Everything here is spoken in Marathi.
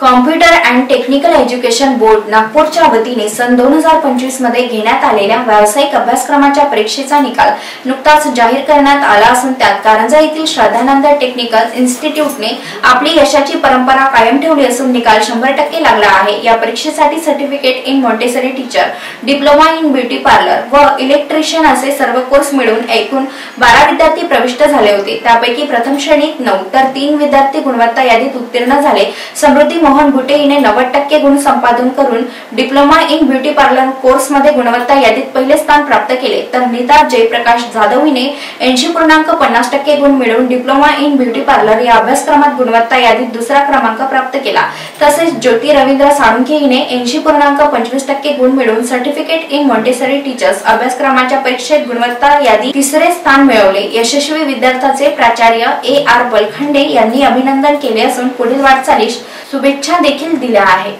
Computer and technical education board नागपूरच्या वतीने सन 2025 मध्ये घेण्यात आलेल्या व्यावसायिक अभ्यासक्रमाच्या परीक्षेचा निकाल नुकताच जाहीर करण्यात आला असून त्यात कारंजा येथील श्रद्धानंद टेक्निकल इन्स्टिट्यूटने आपली यशाची परंपरा कायम ठेवली असून निकाल 100% लागला आहे। या परीक्षेसाठी certificate in Montessori teacher, diploma in beauty parlour व इलेक्ट्रिशियन असे सर्व कोर्स मिळून एकूण 12 विद्यार्थी प्रविष्ट झाले होते। त्यापैकी प्रथम श्रेणीत 9 तर 3 विद्यार्थी गुणवत्ता यादीत उत्तीर्ण झाले। समृद्धी मोहन गुटे हिने 90% गुण संपादन करून diploma in beauty parlour course मध्ये गुणवत्ता यादीत पहिले स्थान प्राप्त केले, तर नीता जयप्रकाश जाधव हिने 80.50% गुण मिळवून डिप्लोमा इन ब्युटी पार्लर या अभ्यासक्रमात गुणवत्ता यादीत दुसरा क्रमांक प्राप्त केला। तसेच ज्योती रवींद्र साळुंखे हिने 80.25% गुण मिळवून सर्टिफिकेट इन मॉन्टेसरी टीचर्स अभ्यासक्रमाच्या परीक्षेत गुणवत्ता यादीत तिसरे स्थान मिळवले। यशस्वी विद्यार्थ्याचे प्राचार्य AR बलखंडे यांनी अभिनंदन केले असून पुढील वाटचालीस शुभेच्छा देखील दिल्या आहेत।